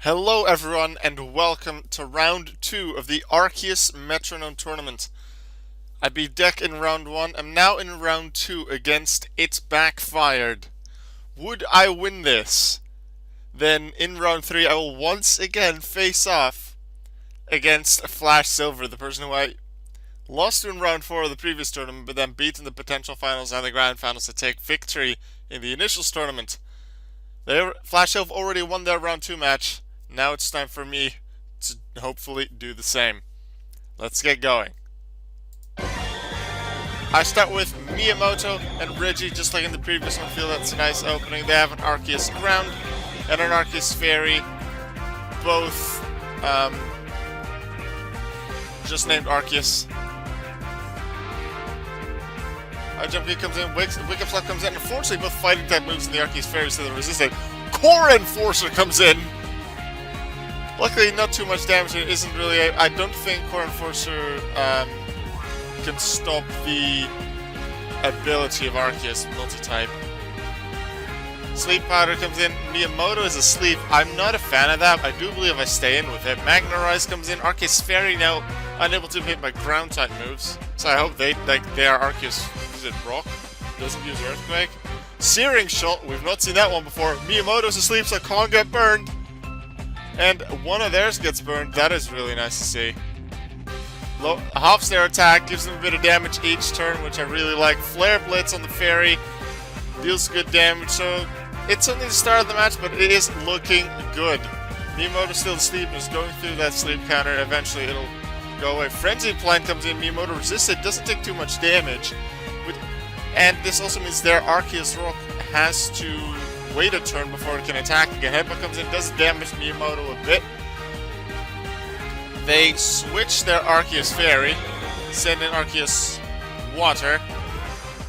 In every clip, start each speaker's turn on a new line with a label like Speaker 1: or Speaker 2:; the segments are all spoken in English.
Speaker 1: Hello everyone and welcome to round 2 of the Arceus Metronome tournament. I beat Deck in round 1, I'm now in round 2 against It Backfired. Would I win this? Then in round 3 I will once again face off against FlashSilver, the person who I lost to in round 4 of the previous tournament, but then beat in the potential finals and the grand finals to take victory in the initials tournament. FlashSilver already won their round 2 match. Now it's time for me to hopefully do the same. Let's get going. I start with Miyamoto and Reggie, just like in the previous one. Feel that's a nice opening. They have an Arceus Ground and an Arceus Fairy, both just named Arceus. Jumpy comes in, Wicked Flux comes in. Unfortunately, both fighting type moves in the Arceus Fairy, so they're resisted. Core Enforcer comes in. Luckily, not too much damage. It isn't really. I don't think Core Enforcer can stop the ability of Arceus multi-type. Sleep Powder comes in. Miyamoto is asleep. I'm not a fan of that. I do believe I stay in with it. Magnarize comes in. Arceus Fairy now unable to hit my ground type moves. So I hope they are Arceus. Is it Rock? Doesn't use Earthquake. Searing Shot. We've not seen that one before. Miyamoto's asleep, so I can't get burned. And one of theirs gets burned. That is really nice to see. Halves their attack, gives them a bit of damage each turn, which I really like. Flare Blitz on the Fairy deals good damage. So it's only the start of the match, but it is looking good. Miyamoto's still asleep and is going through that sleep counter. Eventually it'll go away. Frenzy Plant comes in. Miyamoto resisted. Doesn't take too much damage. And this also means their Arceus Rock has to wait a turn before it can attack again. Headbutt comes in, does damage Miyamoto a bit. They switch their Arceus Fairy, send in Arceus Water,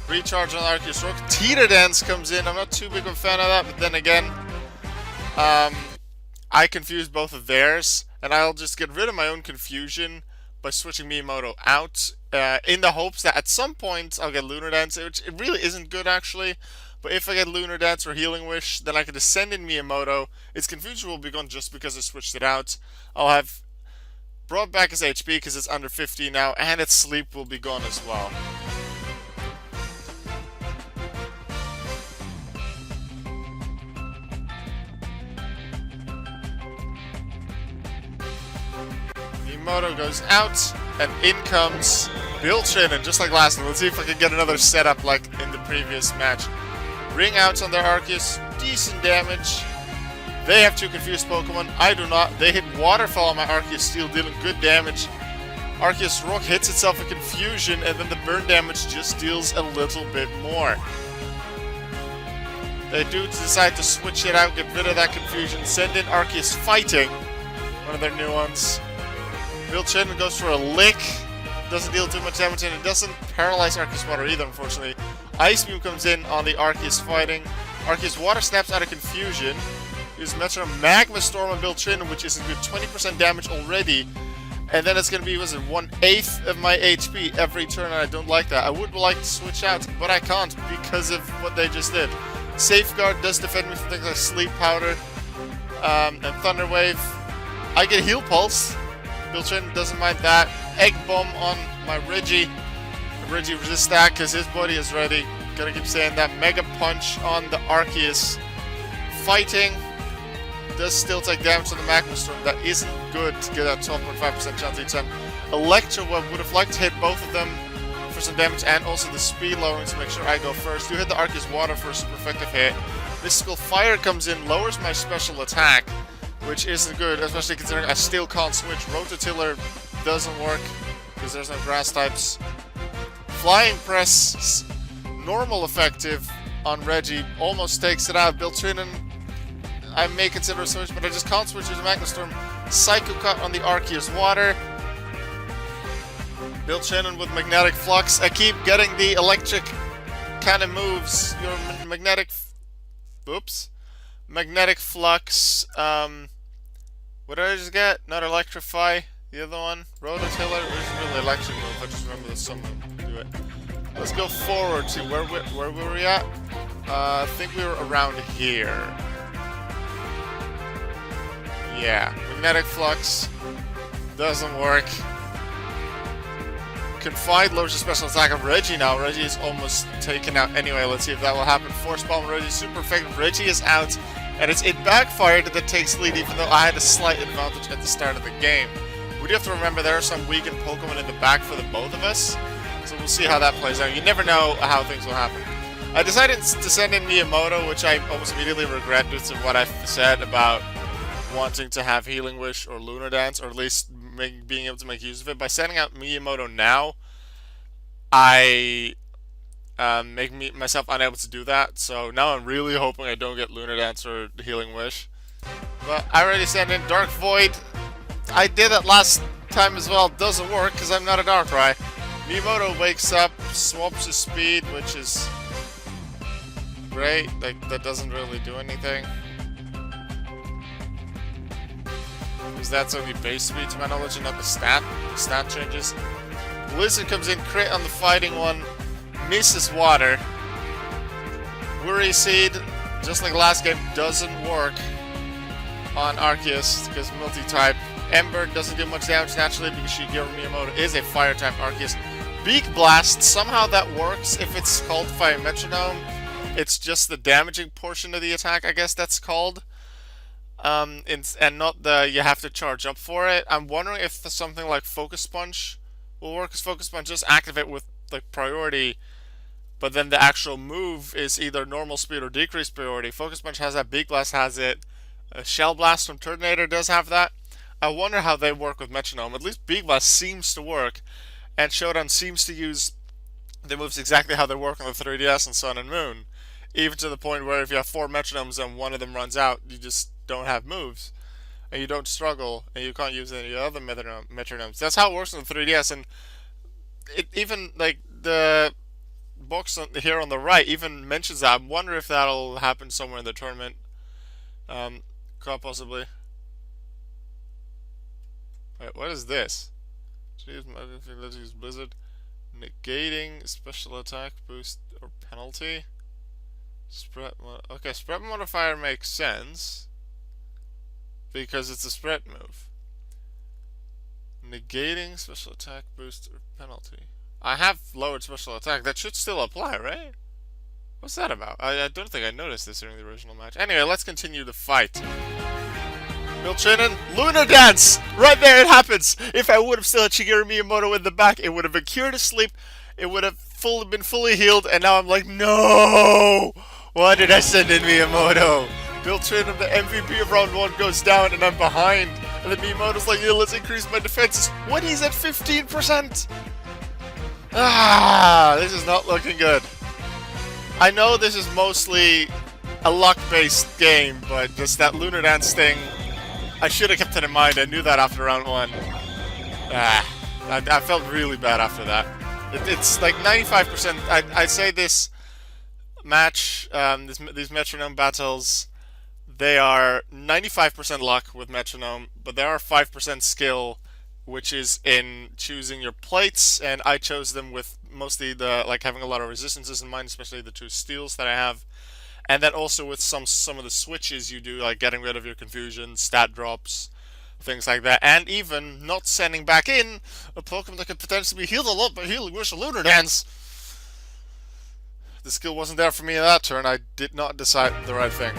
Speaker 1: recharge on Arceus Rock. Teeter Dance comes in. I'm not too big of a fan of that, but then again, I confused both of theirs, and I'll just get rid of my own confusion by switching Miyamoto out, in the hopes that at some point I'll get Lunar Dance, which it really isn't good actually. But if I get Lunar Dance or Healing Wish, then I can just send in Miyamoto. Its confusion will be gone just because I switched it out. I'll have brought back his HP because it's under 50 now, and its sleep will be gone as well. Miyamoto goes out, and in comes Bilchin, and just like last time, let's see if I can get another setup like in the previous match. Ring outs on their Arceus, decent damage. They have two confused Pokemon, I do not. They hit Waterfall on my Arceus Steel, dealing good damage. Arceus Rock hits itself with Confusion, and then the burn damage just deals a little bit more. They do decide to switch it out, get rid of that Confusion, send in Arceus Fighting, one of their new ones. Bilchin goes for a Lick, doesn't deal too much damage, and it doesn't paralyze Arceus Water either, unfortunately. Ice Beam comes in on the Arceus Fighting. Arceus Water snaps out of Confusion. Use Metronome Magma Storm on Bilchin, which is a good 20% damage already. And then it's going to be, was it 1/8 of my HP every turn, and I don't like that. I would like to switch out, but I can't because of what they just did. Safeguard does defend me from things like Sleep Powder and Thunder Wave. I get Heal Pulse. Bilchin doesn't mind that. Egg Bomb on my Reggie. Reggie resists that because his body is ready. Gotta keep saying that. Mega Punch on the Arceus. Fighting does still take damage on the Magma Storm. That isn't good to get that 12.5% chance each time. Electro Web would have liked to hit both of them for some damage, and also the speed lowering to make sure I go first. Do hit the Arceus Water for a super effective hit. Mystical Fire comes in, lowers my special attack, which isn't good, especially considering I still can't switch. Rototiller doesn't work because there's no grass types. Flying Press, normal effective on Reggie, almost takes it out. Bilchin, I may consider a switch, but I just can't switch to Magma Storm. Psycho Cut on the Arceus Water. Bilchin with Magnetic Flux. I keep getting the electric kind of moves. Your magnetic... Oops. Magnetic Flux. What did I just get? Not Electrify. The other one. Rototiller. It isn't really electric move. I just remember there's some do it. Let's go forward to where were we at? I think we were around here. Yeah. Magnetic Flux doesn't work. Confide lowers the special attack of Reggie now. Reggie is almost taken out anyway. Let's see if that will happen. Force Bomb Reggie, super effective. Reggie is out, and it backfired that takes lead, even though I had a slight advantage at the start of the game. We do have to remember there are some weakened Pokemon in the back for the both of us, so we'll see how that plays out. You never know how things will happen. I decided to send in Miyamoto, which I almost immediately regret due to what I've said about wanting to have Healing Wish or Lunar Dance, or at least being able to make use of it. By sending out Miyamoto now, I make myself unable to do that. So now I'm really hoping I don't get Lunar Dance or Healing Wish. But I already sent in Dark Void. I did it last time as well. Doesn't work because I'm not a Darkrai. Miyamoto wakes up, swaps his speed, which is great. Like, that doesn't really do anything. Because that's only base speed to my knowledge and not the stat changes. Blizzard comes in, crit on the fighting one, misses water. Worry Seed, just like last game, doesn't work on Arceus because multi-type. Ember doesn't do much damage naturally because Shigeru Miyamoto is a fire-type Arceus. Beak Blast, somehow that works if it's called Fire Metronome. It's just the damaging portion of the attack, I guess that's called. And not the you have to charge up for it. I'm wondering if something like Focus Punch will work, because Focus Punch just activate with like priority, but then the actual move is either normal speed or decreased priority. Focus Punch has that, Beak Blast has it, Shell Blast from Turtonator does have that. I wonder how they work with Metronome. At least Beak Blast seems to work, and Shodan seems to use the moves exactly how they work on the 3DS and Sun and Moon. Even to the point where if you have 4 Metronomes and one of them runs out, you just don't have moves, and you don't struggle, and you can't use any other Metronomes. That's how it works on the 3DS, and it even, like, the box here on the right even mentions that. I wonder if that'll happen somewhere in the tournament. Could possibly. Wait, what is this? Let's use Blizzard. Negating special attack, boost, or penalty. Spread. Okay, spread modifier makes sense because it's a spread move. Negating special attack, boost, or penalty. I have lowered special attack. That should still apply, right? What's that about? I don't think I noticed this during the original match. Anyway, let's continue the fight. Milchinen, Lunar Dance! Right there, it happens! If I would have still had Shigeru Miyamoto in the back, it would have been cured to sleep, it would have been fully healed, and now I'm like, no! Why did I send in Miyamoto? Milchinen, the MVP of round 1, goes down, and I'm behind. And then Miyamoto's like, yeah, let's increase my defenses when he's at 15%! Ah, this is not looking good. I know this is mostly a luck-based game, but just that Lunar Dance thing, I should have kept it in mind. I knew that after round 1. I felt really bad after that. It's like 95%. I'd say this match, these Metronome battles, they are 95% luck with Metronome, but there are 5% skill, which is in choosing your plates, and I chose them with mostly the having a lot of resistances in mind, especially the 2 steals that I have, and then also with some of the switches you do, like getting rid of your confusion, stat drops, things like that, and even not sending back in a Pokemon that could potentially be healed a lot by Healing Wish or Lunar Dance. The skill wasn't there for me in that turn. I did not decide the right thing.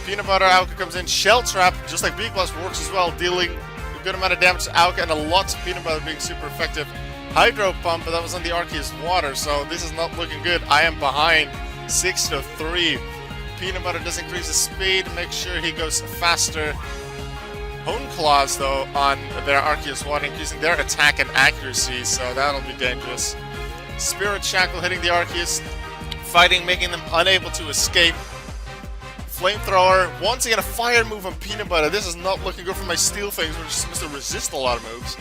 Speaker 1: Peanut Butter Alka comes in, Shell Trap, just like Beak Blast works as well, dealing a good amount of damage to Alka and a lot to Peanut Butter, being super effective. Hydro Pump, but that was on the Arceus water, so this is not looking good. I am behind 6-3. Peanut Butter does increase his speed, make sure he goes faster. Hone Claws, though, on their Arceus water, increasing their attack and accuracy, so that'll be dangerous. Spirit Shackle hitting the Arceus, fighting, making them unable to escape. Flamethrower, once again a fire move on Peanut Butter. This is not looking good for my Steel things, which is supposed to resist a lot of moves.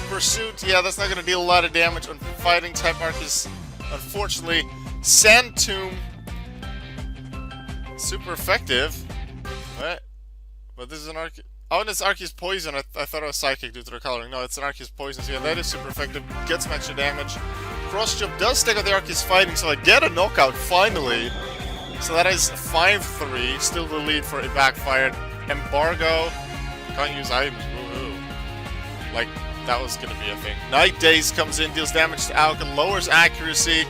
Speaker 1: Pursuit, yeah, that's not going to deal a lot of damage on fighting type Arceus, unfortunately. Sand Tomb, super effective. What? But this is an Arceus. Oh, and it's Arceus Poison. I thought it was Psychic due to the coloring. No, it's an Arceus Poison, so yeah, that is super effective. Gets some extra damage. Cross Jump does stick with the Arceus fighting, so I get a knockout finally. So that is 5-3, still the lead for a backfired. Embargo, Can't use items. Woohoo. Like, that was gonna be a thing. Night Daze comes in, deals damage to Alka, lowers accuracy.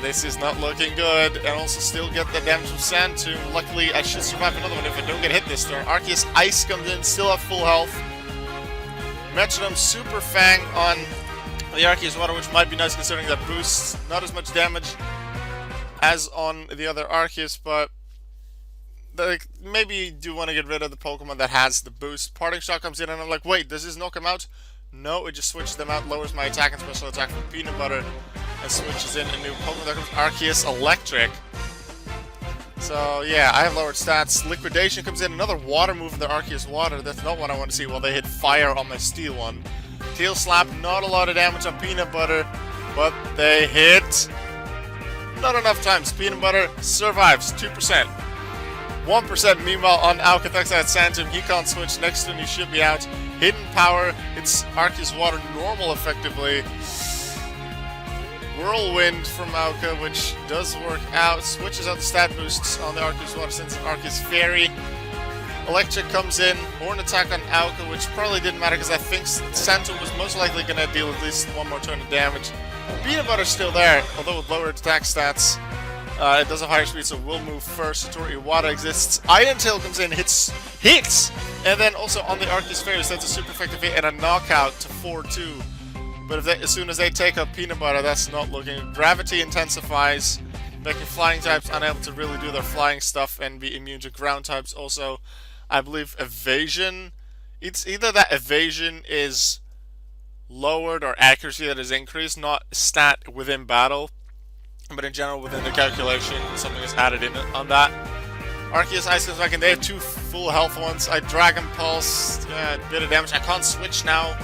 Speaker 1: This is not looking good. And also still get the damage from Sand Tomb. Luckily, I should survive another one if I don't get hit this turn. Arceus Ice comes in, still at full health. Metronome Super Fang on the Arceus Water, which might be nice considering that boosts not as much damage as on the other Arceus, but maybe you do want to get rid of the Pokemon that has the boost. Parting Shot comes in and I'm like, wait, does this knock him out? No, it just switches them out, lowers my attack and special attack from Peanut Butter, and switches in a new Pokemon. There comes Arceus Electric. So yeah, I have lowered stats. Liquidation comes in, another water move in the Arceus Water. That's not what I want to see while they hit fire on my Steel one. Tail Slap, not a lot of damage on Peanut Butter, but they hit not enough times. Peanut Butter survives, 2%. 1% meanwhile on Alcatraz at Santum. He can't switch. Next turn he should be out. Hidden Power. It's Arceus Water normal effectively. Whirlwind from Alka, which does work out. Switches out the stat boosts on the Arceus Water since it's Arceus Fairy. Electric comes in. Horn Attack on Alka, which probably didn't matter because I think Santum was most likely going to deal at least one more turn of damage. Peanut Butter's still there, although with lower attack stats. It does have higher speed, so we'll move first. Satori Iwata exists. Iron Tail comes in, hits! And then also on the Arceus Fairy, that's a super effective hit and a knockout to 4-2. But as soon as they take up Peanut Butter, that's not looking good. Gravity intensifies, making flying types unable to really do their flying stuff and be immune to ground types. Also, I believe evasion. It's either that evasion is lowered or accuracy that is increased, not stat within battle. But in general, within the calculation, something is added in on that. Arceus Ice comes back in. They have 2 full health ones. I Dragon Pulse, a bit of damage. I can't switch now.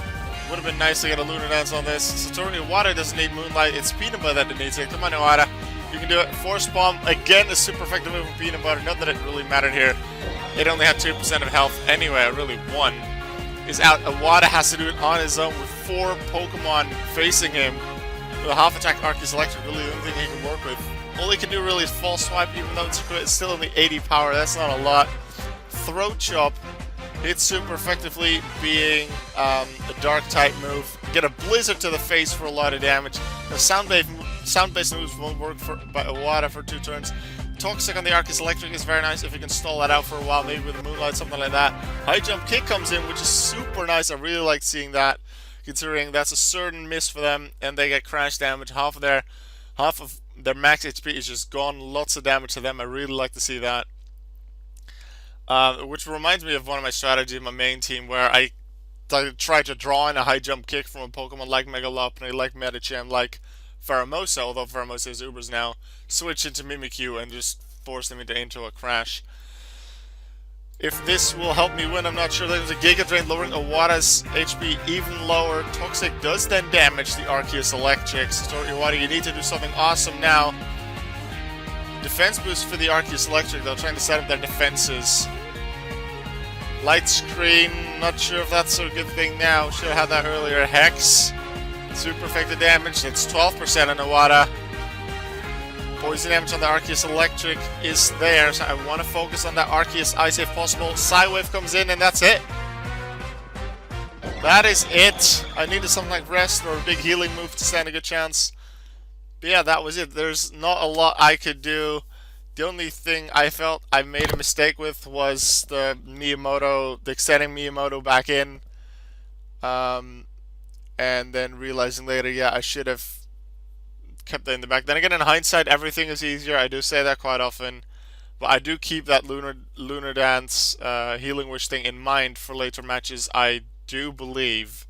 Speaker 1: Would have been nice to get a Lunar Dance on this. Satori Iwata doesn't need Moonlight. It's Peanut Butter that needs it. Come on, Iwata. You can do it. Force Bomb, again, a super effective move from Peanut Butter. Not that it really mattered here. It only had 2% of health anyway. Really, 1 is out. Iwata has to do it on his own with 4 Pokemon facing him. With a half attack Arceus Electric, really the only thing he can work with. All he can do really is False Swipe, even though it's still only 80 power. That's not a lot. Throat Chop hits super effectively, being a Dark type move. Get a Blizzard to the face for a lot of damage. The sound-based moves won't work by Iwata for 2 turns. Toxic on the Arceus Electric is very nice if you can stall that out for a while, maybe with a Moonlight, something like that. High Jump Kick comes in, which is super nice. I really like seeing that, considering that's a certain miss for them, and they get crash damage. Half of their max HP is just gone. Lots of damage to them. I really like to see that. Which reminds me of one of my strategies in my main team, where I try to draw in a high jump kick from a Pokemon like Megalopunny, like Medicham, like Pheromosa, although Pheromosa is Ubers now, switch into Mimikyu and just force them into a crash. If this will help me win, I'm not sure. There's a Giga Drain lowering Iwata's HP even lower. Toxic does then damage the Arceus Electric. Satori Iwata, you need to do something awesome now. Defense boost for the Arceus Electric, though, trying to set up their defenses. Light Screen, not sure if that's a good thing now. Should have had that earlier. Hex, super effective damage. It's 12% on Iwata. Poison damage on the Arceus Electric is there, so I want to focus on that Arceus Ice if possible. Psywave comes in, and that's it. That is it. I needed something like Rest or a big healing move to stand a good chance. But yeah, that was it. There's not a lot I could do. The only thing I felt I made a mistake with was the extending Miyamoto back in. And then realizing later, yeah, I should have kept that in the back. Then again, in hindsight, everything is easier. I do say that quite often. But I do keep that Lunar Dance Healing Wish thing in mind for later matches, I do believe.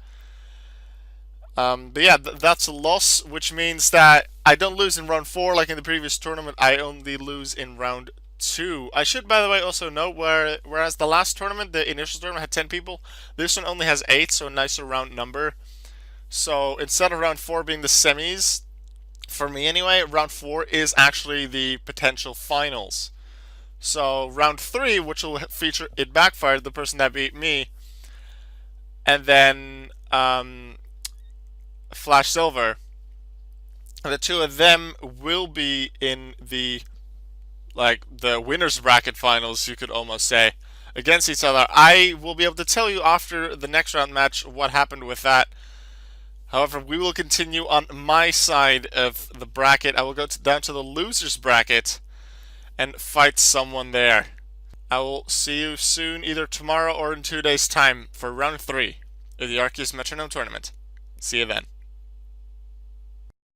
Speaker 1: But yeah, that's a loss, which means that I don't lose in round 4 like in the previous tournament. I only lose in round 2. I should, by the way, also note whereas the last tournament, the initial tournament, had 10 people, this one only has 8, so a nicer round number. So instead of round 4 being the semis, for me anyway, round 4 is actually the potential finals. So round 3, which will feature It Backfired, the person that beat me, and then FlashSilver. The 2 of them will be in the winners bracket finals, you could almost say. against each other. I will be able to tell you after the next round match what happened with that. However, we will continue on my side of the bracket. I will go down to the losers bracket and fight someone there. I will see you soon, either tomorrow or in 2 days' time, for round 3 of the Arceus Metronome tournament. See you then.